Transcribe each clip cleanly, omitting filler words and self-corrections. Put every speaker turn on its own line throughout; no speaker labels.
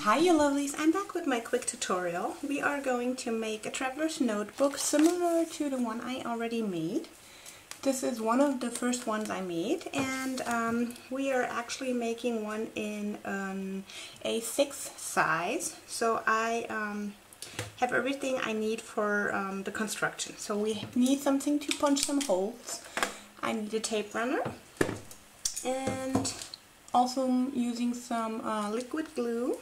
Hi you lovelies, I'm back with my quick tutorial. We are going to make a traveler's notebook similar to the one I already made. This is one of the first ones I made, and we are actually making one in an A6 size. So I have everything I need for the construction. So we need something to punch some holes. I need a tape runner, and also using some liquid glue.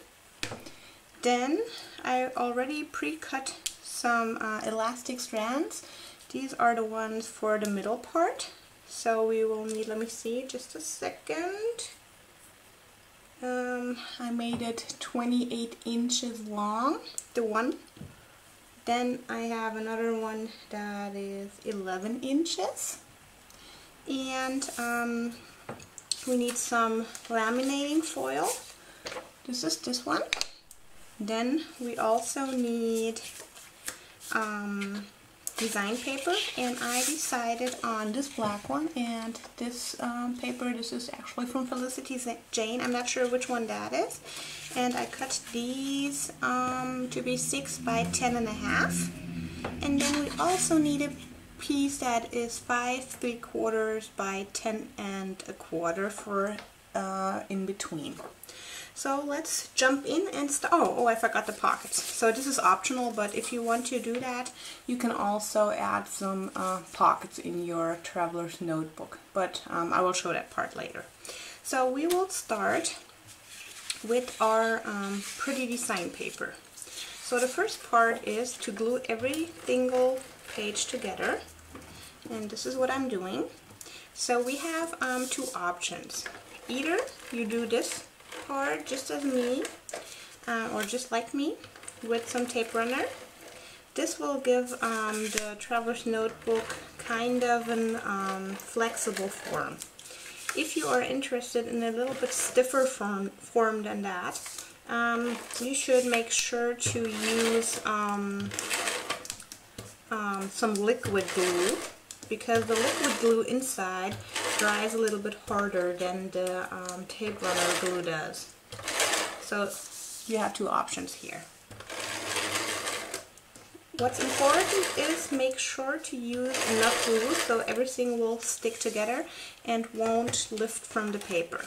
Then I already pre-cut some elastic strands. These are the ones for the middle part. So we will need, let me see, just a second. I made it 28 inches long, the one. Then I have another one that is 11 inches. And we need some laminating foil. This is this one. Then we also need design paper, and I decided on this black one and this paper. This is actually from Felicity Jane. I'm not sure which one that is. And I cut these to be 6 by 10.5. And then we also need a piece that is 5 3/4 by 10 1/4 for in between. So let's jump in and start. Oh, I forgot the pockets. So this is optional, but if you want to do that, you can also add some pockets in your traveler's notebook. But I will show that part later. So we will start with our pretty design paper. So the first part is to glue every single page together, and this is what I'm doing. So we have two options. Either you do this part just as me, or just like me, with some tape runner. This will give the traveler's notebook kind of an flexible form. If you are interested in a little bit stiffer form than that, you should make sure to use some liquid glue, because the liquid glue inside dries a little bit harder than the tape runner glue does. So you have two options here. What's important is make sure to use enough glue so everything will stick together and won't lift from the paper.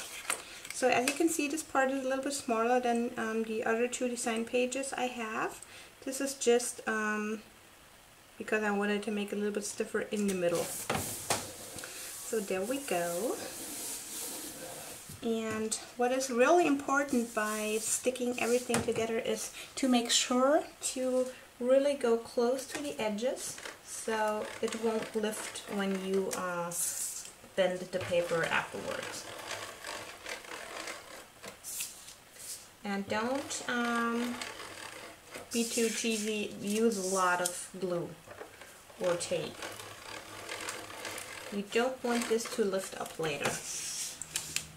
So as you can see, this part is a little bit smaller than the other two design pages I have. This is just because I wanted to make it a little bit stiffer in the middle. So there we go. And what is really important by sticking everything together is to make sure to really go close to the edges so it won't lift when you bend the paper afterwards. And don't be too cheesy, use a lot of glue or tape. You don't want this to lift up later.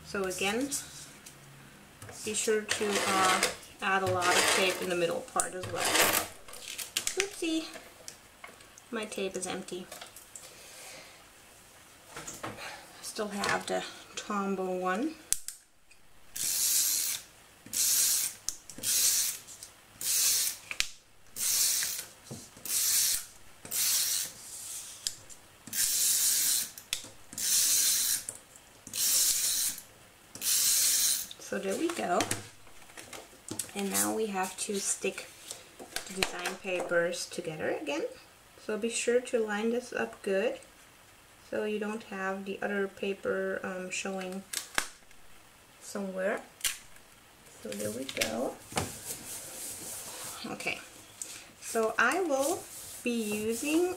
So again, be sure to add a lot of tape in the middle part as well. Oopsie, my tape is empty. Still have the Tombow one. So there we go. And now we have to stick the design papers together again. So be sure to line this up good so you don't have the other paper showing somewhere. So there we go. Okay, so I will be using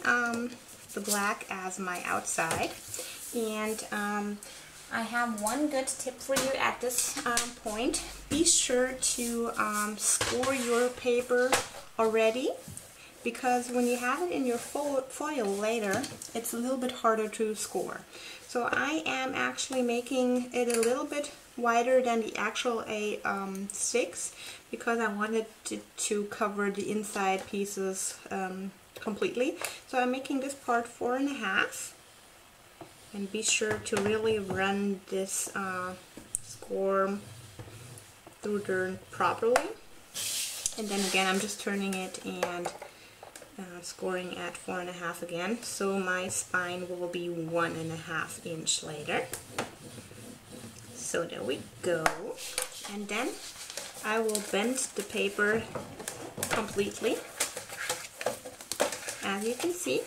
the black as my outside, and I have one good tip for you at this point. Be sure to score your paper already, because when you have it in your foil later, it's a little bit harder to score. So I am actually making it a little bit wider than the actual A6 because I wanted to cover the inside pieces completely. So I'm making this part 4.5. And be sure to really run this score through there properly. And then again, I'm just turning it and scoring at 4.5 again, so my spine will be 1.5 inch later. So there we go. And then I will bend the paper completely, as you can see.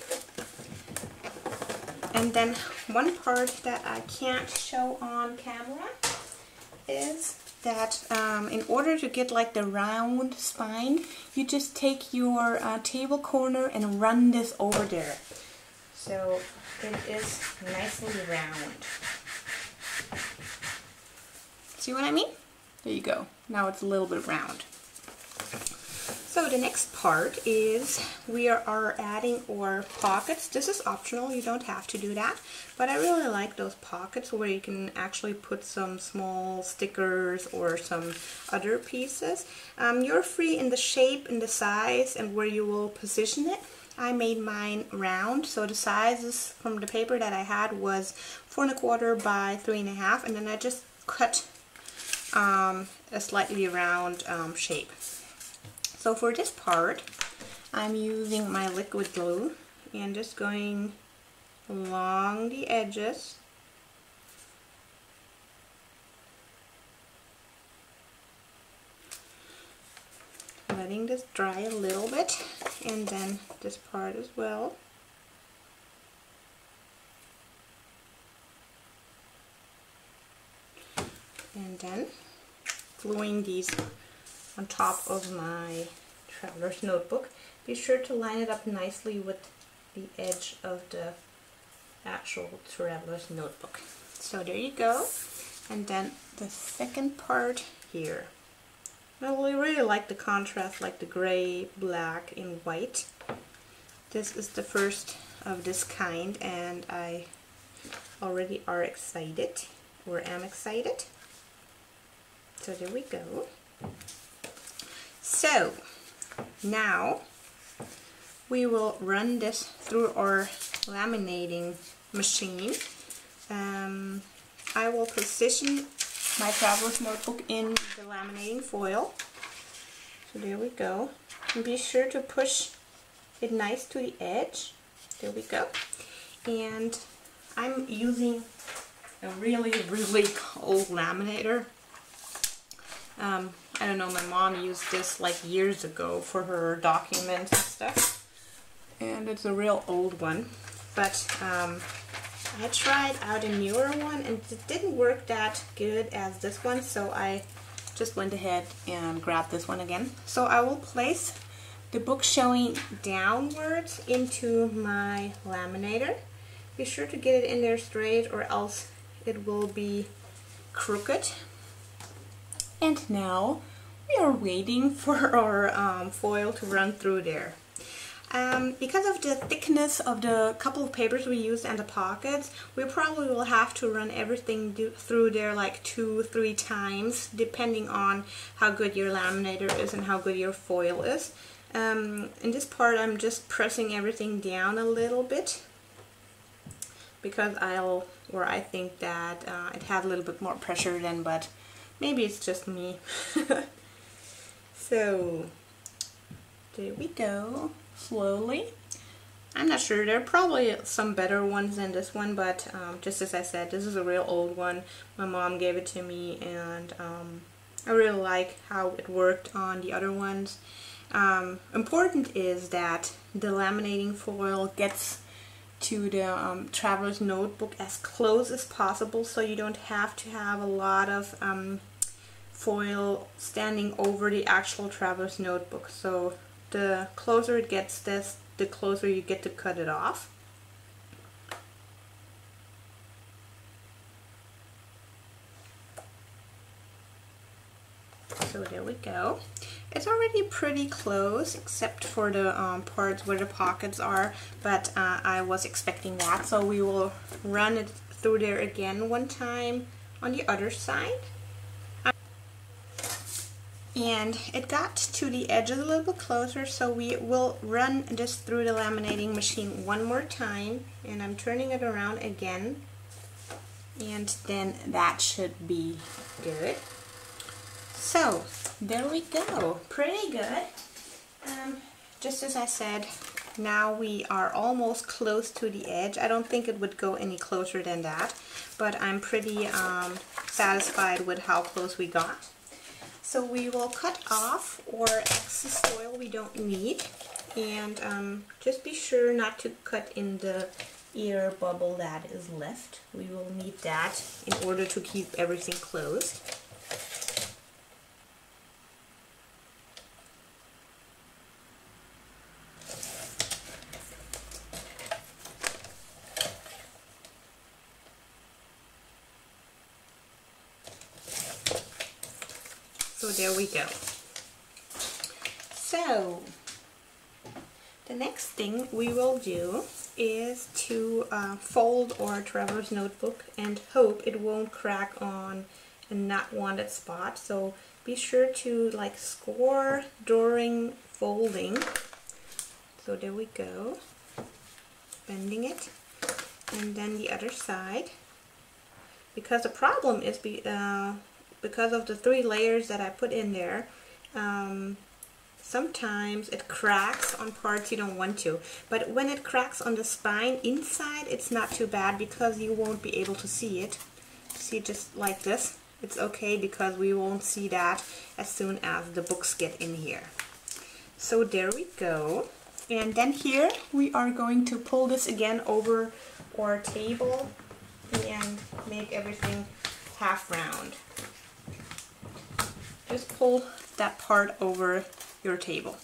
And then one part that I can't show on camera is that in order to get like the round spine, you just take your table corner and run this over there. So it is nicely round. See what I mean? There you go. Now it's a little bit round. So the next part is we are adding our pockets. This is optional, you don't have to do that, but I really like those pockets where you can actually put some small stickers or some other pieces. You're free in the shape, in the size, and where you will position it. I made mine round, so the sizes from the paper that I had was 4.25 by 3.5, and then I just cut a slightly round shape. So for this part, I'm using my liquid glue and just going along the edges. Letting this dry a little bit, and then this part as well. And then gluing these on top of my traveler's notebook. Be sure to line it up nicely with the edge of the actual traveler's notebook. So there you go. And then the second part here. I really like the contrast, like the gray, black, and white. This is the first of this kind, and I already am excited. So there we go. So now we will run this through our laminating machine. I will position my traveler's notebook in the laminating foil. So there we go. And be sure to push it nice to the edge. There we go. And I'm using a really old laminator. I don't know, my mom used this like years ago for her documents and stuff. And it's a real old one. But I tried out a newer one and it didn't work that good as this one, so I just went ahead and grabbed this one again. So I will place the book showing downwards into my laminator. Be sure to get it in there straight or else it will be crooked. And now we are waiting for our foil to run through there. Because of the thickness of the couple of papers we used and the pockets, we probably will have to run everything through there like 2-3 times, depending on how good your laminator is and how good your foil is. In this part I'm just pressing everything down a little bit because I think that it had a little bit more pressure then, but maybe it's just me. So there we go. Slowly. I'm not sure, there are probably some better ones than this one, but just as I said, this is a real old one. My mom gave it to me, and I really like how it worked on the other ones. Important is that the laminating foil gets to the traveler's notebook as close as possible, so you don't have to have a lot of foil standing over the actual traveler's notebook. So the closer it gets this, the closer you get to cut it off. So there we go. It's already pretty close, except for the parts where the pockets are, but I was expecting that, so we will run it through there again one time on the other side. And it got to the edges a little bit closer, so we will run this through the laminating machine one more time, and I'm turning it around again, and then that should be good. So there we go, pretty good. Just as I said, now we are almost close to the edge. I don't think it would go any closer than that, but I'm pretty satisfied with how close we got. So we will cut off or excess soil we don't need, and just be sure not to cut in the air bubble that is left. We will need that in order to keep everything closed. So there we go. So the next thing we will do is to fold our traveler's notebook and hope it won't crack on a not wanted spot. So be sure to like score during folding. So there we go, bending it, and then the other side. Because the problem is because of the 3 layers that I put in there, sometimes it cracks on parts you don't want to. But when it cracks on the spine inside, it's not too bad because you won't be able to see it. See, just like this, it's okay because we won't see that as soon as the books get in here. So there we go. And then here we are going to pull this again over our table and make everything half round. Just pull that part over your table.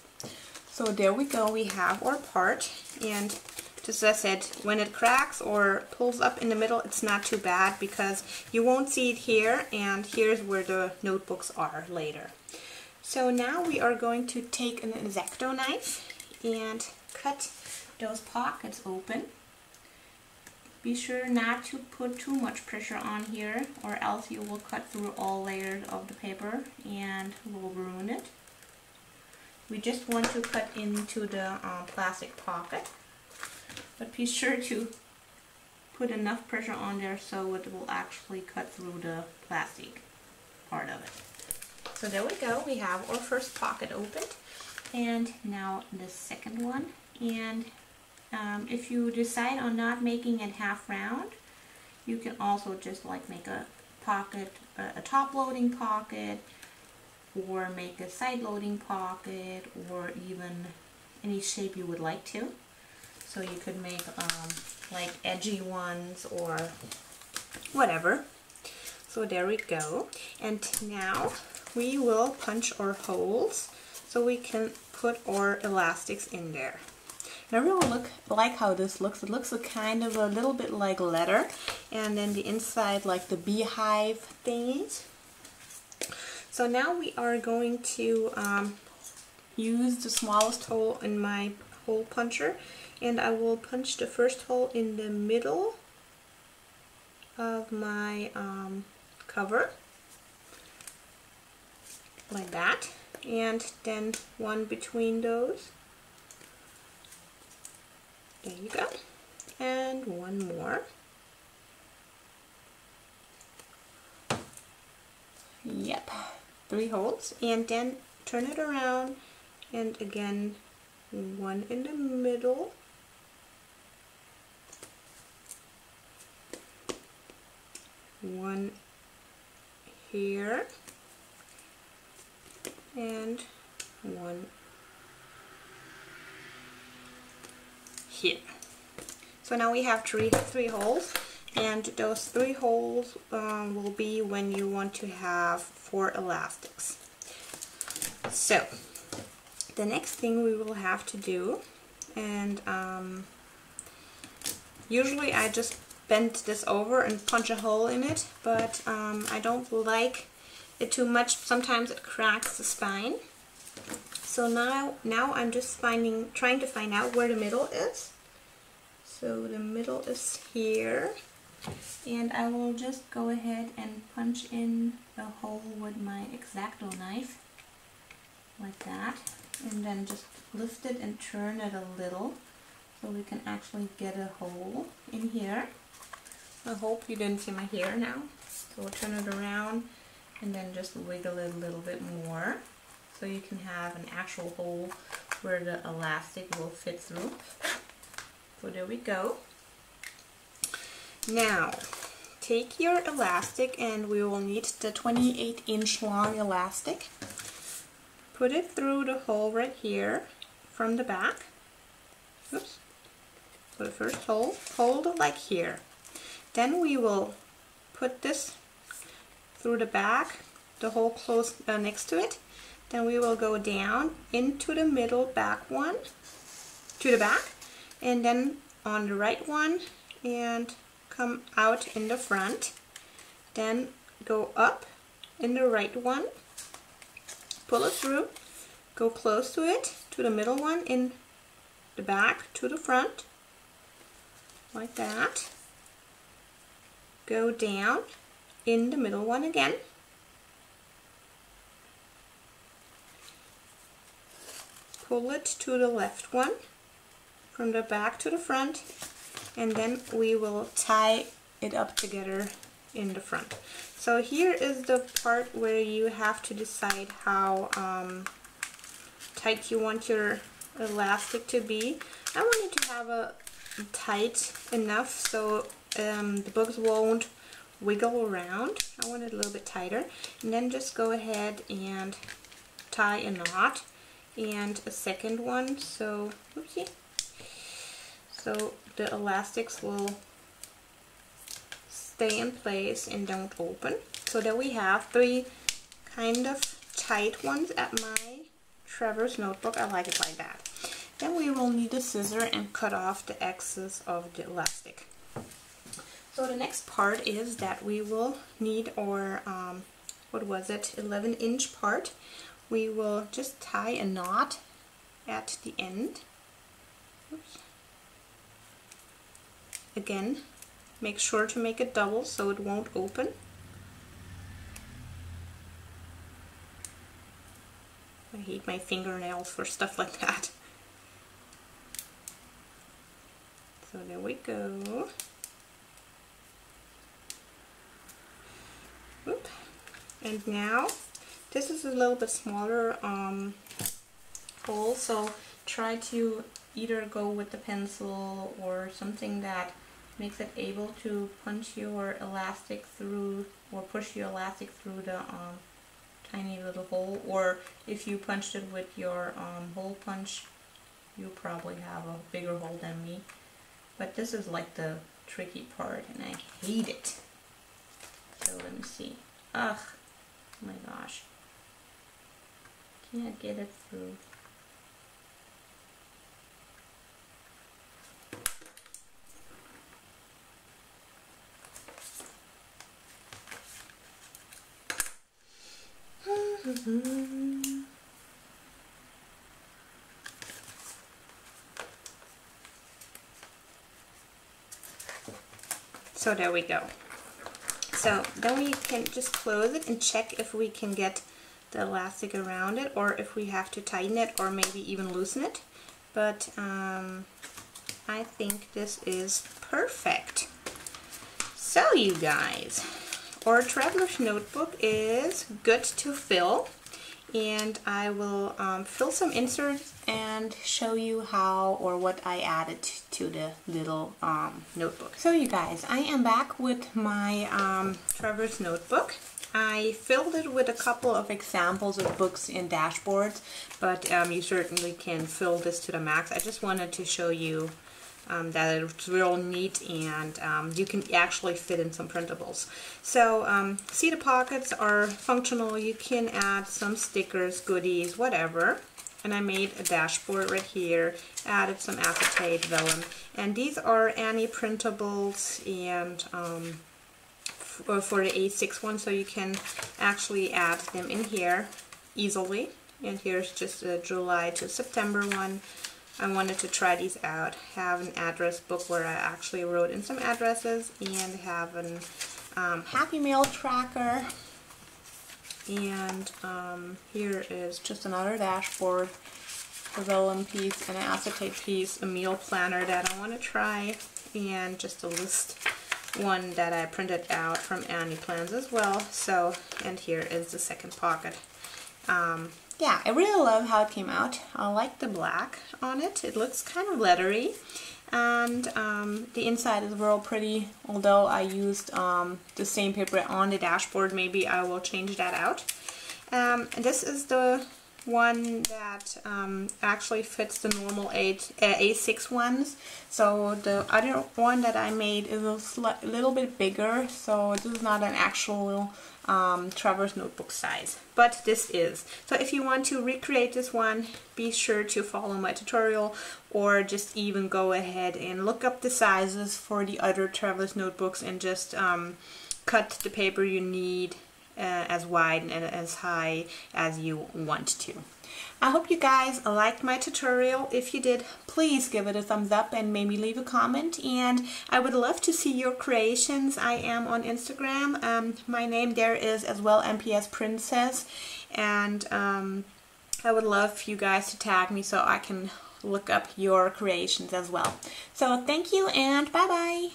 So there we go, we have our part, and just as I said, when it cracks or pulls up in the middle, it's not too bad because you won't see it here, and here's where the notebooks are later. So now we are going to take an X-Acto knife and cut those pockets open. Be sure not to put too much pressure on here, or else you will cut through all layers of the paper and will ruin it. We just want to cut into the plastic pocket, but be sure to put enough pressure on there so it will actually cut through the plastic part of it. So there we go, we have our first pocket opened, and now the second one. And if you decide on not making it half round, you can also just like make a pocket, a top loading pocket, or make a side loading pocket, or even any shape you would like to. So you could make like edgy ones or whatever. So there we go. And now we will punch our holes so we can put our elastics in there. And I really like how this looks. It looks kind of a little bit like leather, and then the inside like the beehive thingies. So now we are going to use the smallest hole in my hole puncher, and I will punch the first hole in the middle of my cover, like that, and then one between those. There you go. And one more. Yep, 3 holes, and then turn it around, and again one in the middle, one here, and one here. So now we have three holes, and those 3 holes will be when you want to have 4 elastics. So the next thing we will have to do, and usually I just bend this over and punch a hole in it, but I don't like it too much. Sometimes it cracks the spine. So now I'm just trying to find out where the middle is. So the middle is here, and I will just go ahead and punch in the hole with my X-Acto knife, like that, and then just lift it and turn it a little so we can actually get a hole in here. I hope you didn't see my hair now. So we'll turn it around and then just wiggle it a little bit more so you can have an actual hole where the elastic will fit through. So there we go. Now take your elastic, and we will need the 28-inch long elastic. Put it through the hole right here from the back. Oops. So the first hole, hold it like here. Then we will put this through the back, the hole close next to it. Then we will go down into the middle back one, to the back, and then on the right one, and come out in the front. Then go up in the right one, pull it through, go close to it, to the middle one, in the back to the front, like that. Go down in the middle one again. Pull it to the left one, from the back to the front, and then we will tie it up together in the front. So here is the part where you have to decide how tight you want your elastic to be. I want it to have a tight enough so the books won't wiggle around. I want it a little bit tighter, and then just go ahead and tie a knot and a second one, so oopsie, so the elastics will stay in place and don't open. So that we have 3 kind of tight ones at my Trevor's notebook. I like it like that. Then we will need a scissor and cut off the excess of the elastic. So the next part is that we will need our, what was it, 11-inch part. We will just tie a knot at the end. Oops. Again, make sure to make it double so it won't open. I hate my fingernails for stuff like that. So there we go. Oop. And now, this is a little bit smaller hole, so try to either go with the pencil or something that makes it able to punch your elastic through, or push your elastic through the tiny little hole. Or if you punched it with your hole punch, you probably have a bigger hole than me. But this is like the tricky part, and I hate it. So let me see. Ugh, oh my gosh. Can't get it through. So there we go. So then we can just close it and check if we can get the elastic around it, or if we have to tighten it, or maybe even loosen it. But I think this is perfect. So you guys, our traveler's notebook is good to fill, and I will fill some inserts and show you how or what I added to the little notebook. So you guys, I am back with my traveler's notebook. I filled it with a couple of examples of books and dashboards, but you certainly can fill this to the max. I just wanted to show you that it's real neat, and you can actually fit in some printables. So see, the pockets are functional. You can add some stickers, goodies, whatever. And I made a dashboard right here, added some acetate vellum, and these are any printables, and for the A6 one, so you can actually add them in here easily. And here's just a July to September one. I wanted to try these out. Have an address book where I actually wrote in some addresses, and have an Happy Mail tracker. And here is just another dashboard, a vellum piece, and an acetate piece, a meal planner that I want to try, and just a list one that I printed out from Annie Plans as well. So, and here is the second pocket. Yeah, I really love how it came out. I like the black on it. It looks kind of leathery. And the inside is real pretty, although I used the same paper on the dashboard. Maybe I will change that out. This is the one that actually fits the normal A6 ones. So the other one that I made is a little bit bigger, so this is not an actual traveler's notebook size, but this is. So if you want to recreate this one, be sure to follow my tutorial, or just even go ahead and look up the sizes for the other traveler's notebooks and just cut the paper you need as wide and as high as you want to. I hope you guys liked my tutorial. If you did, please give it a thumbs up and maybe leave a comment, and I would love to see your creations. I am on Instagram. My name there is as well, MPS Princess, and I would love for you guys to tag me so I can look up your creations as well. So thank you and bye bye.